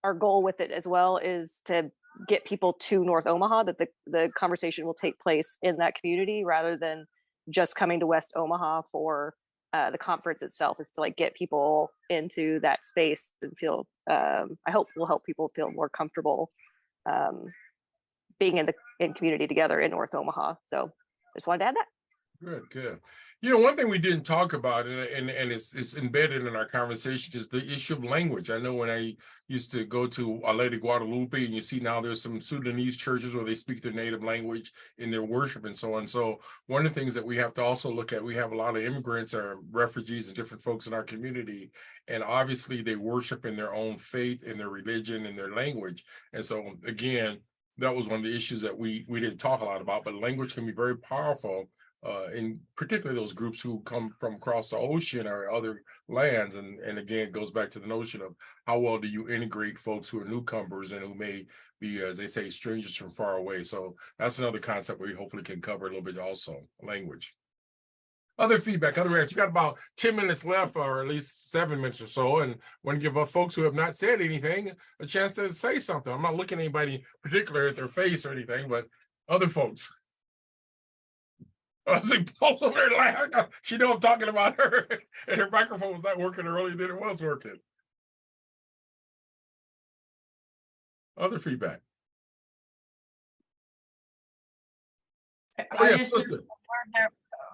our goal with it as well is to get people to North Omaha, that the conversation will take place in that community rather than just coming to West Omaha for the conference itself, is to get people into that space and feel, I hope will help people feel more comfortable being in community together in North Omaha. So just wanted to add that. Good. One thing we didn't talk about, and it's embedded in our conversation, is the issue of language. I know when I used to go to Our Lady Guadalupe, and you see now there's some Sudanese churches where they speak their native language in their worship and so on. So one of the things that we have to also look at, we have a lot of immigrants or refugees and different folks in our community, and obviously they worship in their own faith, in their religion, in their language. And so again, that was one of the issues that we didn't talk a lot about, but language can be very powerful. In particularly those groups who come from across the ocean or other lands. And again, it goes back to the notion of how well do you integrate folks who are newcomers and who may be, as they say, strangers from far away. So that's another concept we hopefully can cover a little bit also, language. Other feedback, other reactions. You got about 10 minutes left, or at least 7 minutes or so, and want to give our folks who have not said anything a chance to say something. I'm not looking at anybody particular at their face or anything, but other folks. I see Paul's over there laughing. She know I'm talking about her, and her microphone was not working earlier than it was working. Other feedback. I just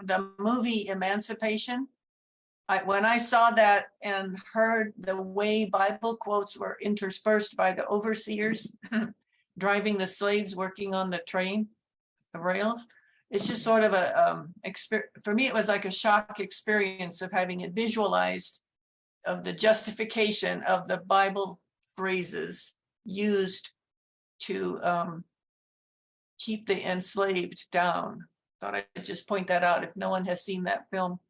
the movie Emancipation. When I saw that and heard the way Bible quotes were interspersed by the overseers driving the slaves working on the train, the rails. It's just sort of a for me, it was like a shock experience of having it visualized, of the justification of the Bible phrases used to keep the enslaved down. Thought I'd just point that out if no one has seen that film.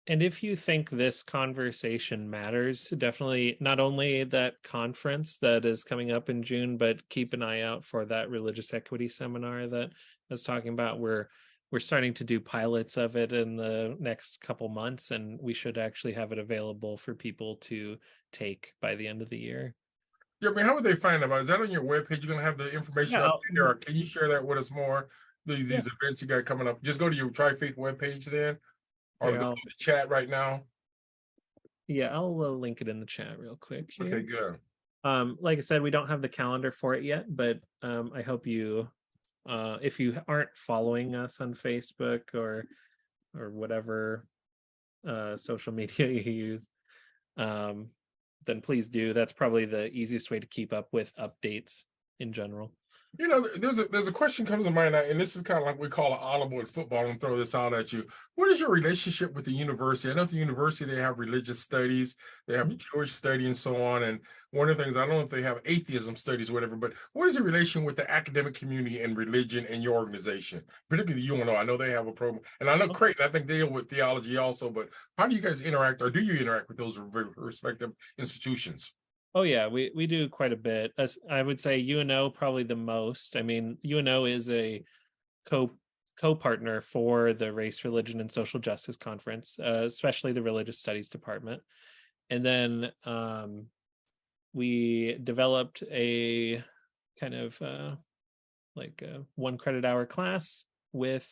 And if you think this conversation matters, definitely not only that conference that is coming up in June, but keep an eye out for that religious equity seminar that I was talking about, where we're starting to do pilots of it in the next couple months, and we should actually have it available for people to take by the end of the year. Yeah, I mean, how would they find about it? Is that on your webpage? You're gonna have the information Yeah, up there, or can you share that with us more? These Yeah. events you got coming up. Just go to your Tri-Faith webpage then, or Here, go to the chat right now. Yeah, I'll link it in the chat real quick here. Okay, good. Like I said, we don't have the calendar for it yet, but I hope you, if you aren't following us on Facebook or whatever social media you use, then please do. That's probably the easiest way to keep up with updates in general. You know, there's a question comes to mind, and this is kind of like we call an audible in football. And throw this out at you. What is your relationship with the university? I know at the university they have religious studies, they have Jewish study, and so on. And one of the things, I don't know if they have atheism studies or whatever, but what is the relation with the academic community and religion in your organization, particularly UNO? I know they have a program, and I know Creighton, I think they deal with theology also. But how do you guys interact, or do you interact with those respective institutions? Oh yeah, we do quite a bit. I would say UNO probably the most. I mean, UNO is a co-partner for the Race, Religion, and Social Justice Conference, especially the Religious Studies Department. And then we developed a kind of like a 1 credit hour class with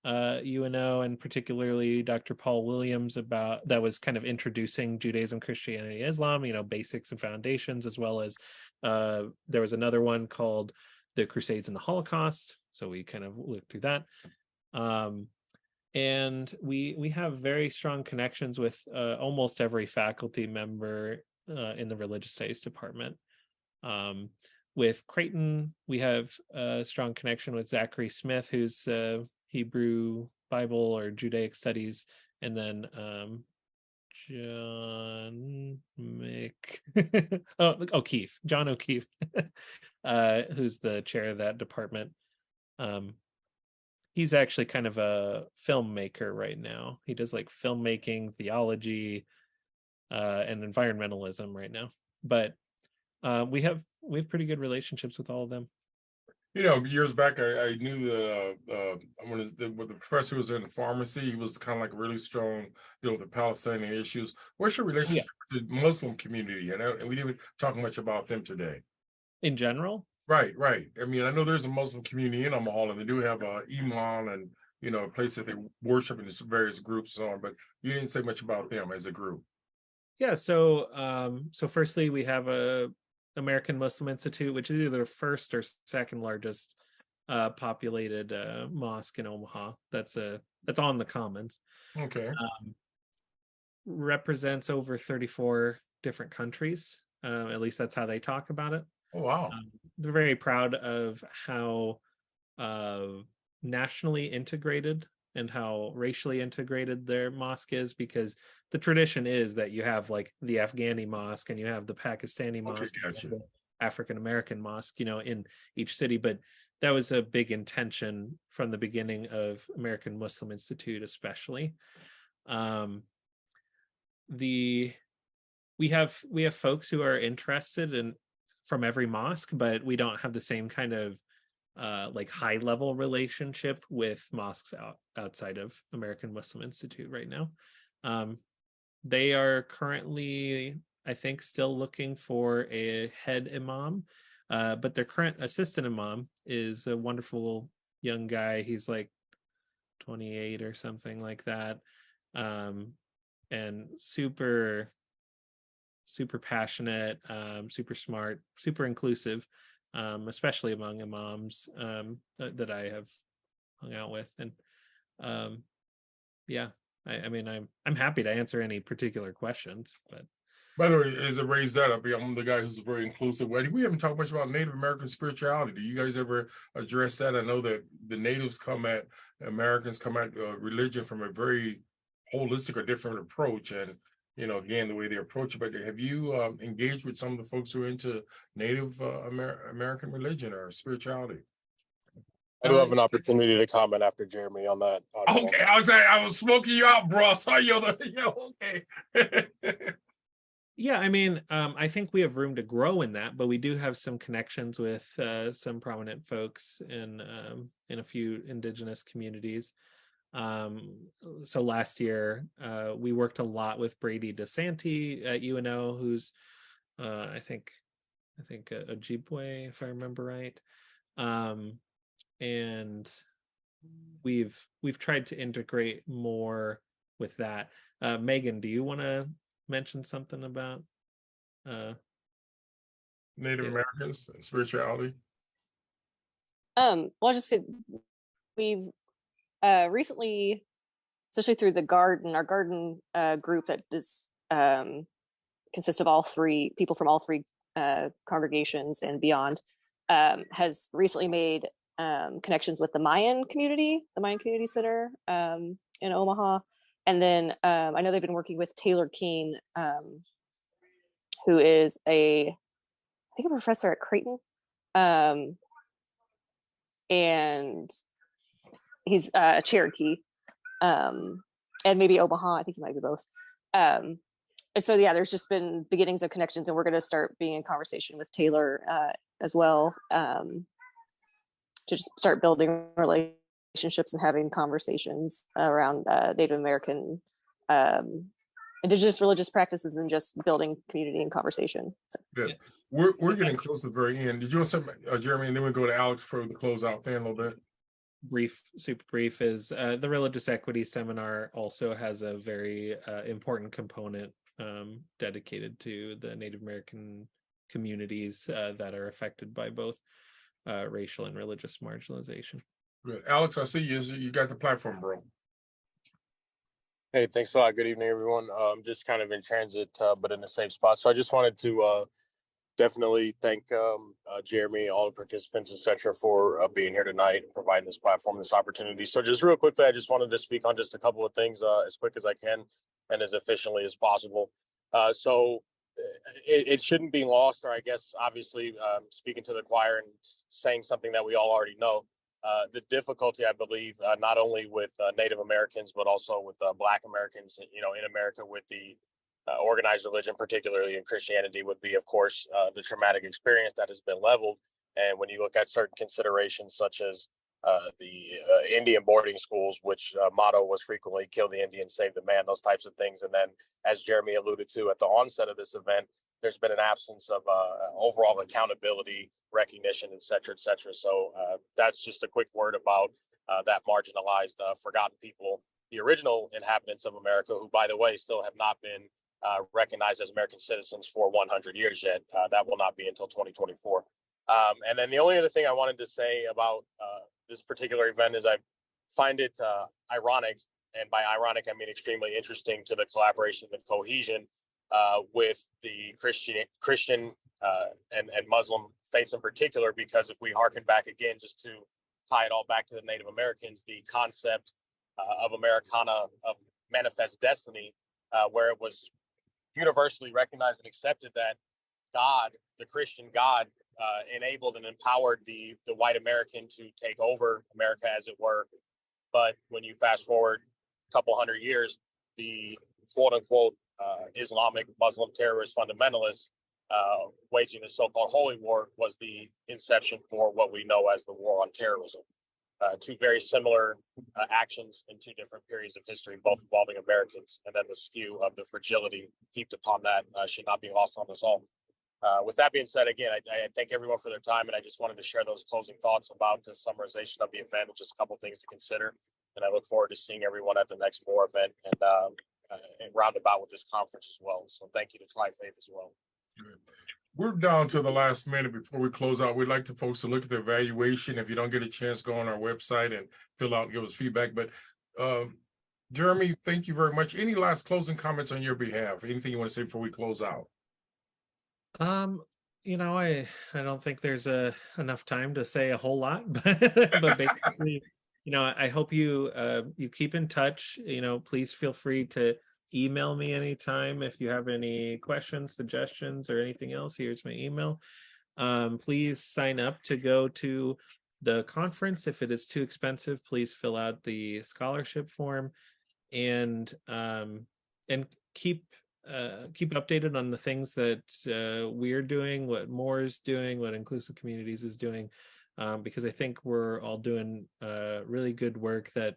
UNO, and particularly Dr. Paul Williams, about that was kind of introducing Judaism, Christianity, Islam, you know, basics and foundations, as well as there was another one called the Crusades and the Holocaust. So we kind of looked through that. And we have very strong connections with almost every faculty member in the Religious Studies Department. With Creighton, we have a strong connection with Zachary Smith, who's Hebrew Bible or Judaic Studies, and then John O'Keefe, John O'Keefe, who's the chair of that department. He's actually kind of a filmmaker right now. He does like filmmaking, theology, and environmentalism right now. But we have pretty good relationships with all of them. You know, years back, I knew that when the professor was in pharmacy, he was kind of like really strong, with the Palestinian issues. What's your relationship with the Muslim community? And we didn't talk much about them today. In general? Right. I mean, I know there's a Muslim community in Omaha, and they do have a imam and, a place that they worship in various groups and so on, but you didn't say much about them as a group. Yeah, so firstly, we have a American Muslim Institute, which is either the first or second largest populated mosque in Omaha. That's on the Commons. Okay. Represents over 34 different countries. At least that's how they talk about it. Oh, wow. They're very proud of how nationally integrated and how racially integrated their mosque is, because the tradition is that you have like the Afghani mosque and you have the Pakistani mosque, gotcha. the African American mosque, in each city. But that was a big intention from the beginning of American Muslim Institute, especially. We have folks who are interested in from every mosque, but we don't have the same kind of like high level relationship with mosques outside of American Muslim Institute right now. They are currently, I think, still looking for a head imam, but their current assistant imam is a wonderful young guy. He's like 28 or something like that, and super passionate, super smart, super inclusive. Especially among imams that I have hung out with, and I mean, I'm happy to answer any particular questions. But by the way, as it raised that up, I'm the guy who's very inclusive. We haven't talked much about Native American spirituality. Do you guys ever address that? I know that the natives Americans come at religion from a very holistic or different approach, and again, the way they approach it. But have you engaged with some of the folks who are into Native American religion or spirituality? I do have an opportunity to comment after Jeremy on that. Okay, I was smoking you out, bro. I saw you. Okay. Yeah, I mean, I think we have room to grow in that, but we do have some connections with some prominent folks in a few indigenous communities. So last year, we worked a lot with Brady DeSanti at UNO, who's I think a Ojibwe, if I remember right. And we've tried to integrate more with that. Megan, do you want to mention something about Native Americans and spirituality? Well, just we've recently, especially through our garden group that is consists of all three people from all three congregations and beyond, has recently made connections with the Mayan Community Center in Omaha. And then I know they've been working with Taylor King, who is I think a professor at Creighton. And he's a Cherokee, and maybe Omaha. I think he might be both. And so, yeah, there's just been beginnings of connections, and we're going to start being in conversation with Taylor as well, to just start building relationships and having conversations around Native American indigenous religious practices and just building community and conversation. Good. We're getting close to the very end. Did you want to say, Jeremy, and then we'll go to Alex for the closeout thing a little bit? Super brief is the religious equity seminar also has a very important component dedicated to the Native American communities that are affected by both racial and religious marginalization. Good. Alex, I see you got the platform, bro. Hey, thanks a lot. Good evening, everyone. Just kind of in transit, but in the same spot. So I just wanted to definitely thank Jeremy, all the participants, etc., for being here tonight and providing this platform, this opportunity. So just real quickly, I just wanted to speak on just a couple of things as quick as I can and as efficiently as possible. So it shouldn't be lost, or I guess obviously speaking to the choir and saying something that we all already know. The difficulty, I believe, not only with Native Americans, but also with Black Americans, in America with the organized religion, particularly in Christianity, would be, of course, the traumatic experience that has been leveled. And when you look at certain considerations, such as the Indian boarding schools, which motto was frequently "Kill the Indian, save the man," those types of things. And then, as Jeremy alluded to at the onset of this event, there's been an absence of overall accountability, recognition, et cetera, et cetera. So that's just a quick word about that marginalized, forgotten people, the original inhabitants of America, who, by the way, still have not been recognized as American citizens for 100 years yet. That will not be until 2024. And then the only other thing I wanted to say about this particular event is I find it ironic, and by ironic, I mean extremely interesting, to the collaboration and cohesion with the Christian and Muslim faiths in particular, because if we harken back again, just to tie it all back to the Native Americans, the concept of Americana, of manifest destiny, where it was universally recognized and accepted that God, the Christian God, enabled and empowered the white American to take over America, as it were. But when you fast forward a couple hundred years, the quote unquote Islamic Muslim terrorist fundamentalists waging the so-called holy war was the inception for what we know as the war on terrorism. Two very similar actions in two different periods of history, both involving Americans, and then the skew of the fragility heaped upon that should not be lost on us all. With that being said, again, I thank everyone for their time, and I just wanted to share those closing thoughts about the summarization of the event, and just a couple things to consider. And I look forward to seeing everyone at the next MORE event and roundabout with this conference as well. So thank you to Tri-Faith as well. We're down to the last minute before we close out. We'd like the folks to look at the evaluation. If you don't get a chance, go on our website and fill out and give us feedback. But Jeremy, thank you very much. Any last closing comments on your behalf? Anything you want to say before we close out? I don't think there's enough time to say a whole lot, but basically, I hope you keep in touch. Please feel free to email me anytime if you have any questions, suggestions, or anything else. Here's my email. Please sign up to go to the conference. If it is too expensive, please fill out the scholarship form, and keep keep updated on the things that we're doing, what Moore's doing, what Inclusive Communities is doing, because I think we're all doing really good work that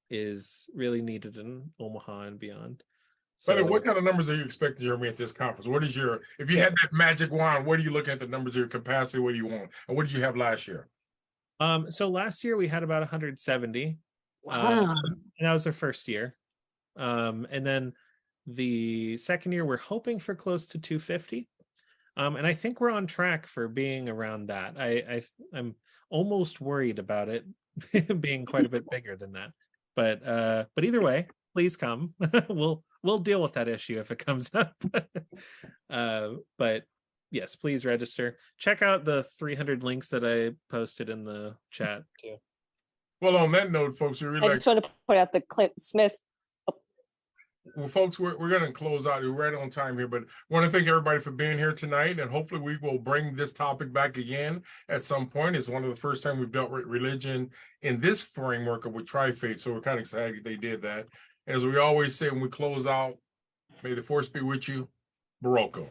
is really needed in Omaha and beyond. By the way, So, what kind of numbers are you expecting, Jeremy, at this conference? What is your, if you had that magic wand, what do you look at the numbers of your capacity? What do you want? And what did you have last year? so last year we had about 170. Wow. And that was our first year. And then the second year, we're hoping for close to 250. And I think we're on track for being around that. I'm almost worried about it being quite a bit bigger than that. But either way, please come. We'll deal with that issue if it comes up. But yes, please register. Check out the 300 links that I posted in the chat too. Well, on that note, folks, we really I just want to point out the Clint Smith. well, folks, we're going to close out. We're right on time here, but want to thank everybody for being here tonight. And hopefully we will bring this topic back again at some point. It's one of the first time we've dealt with religion in this framework of with Tri-Faith. So we're kind of excited they did that. As we always say when we close out, may the force be with you. Baroko.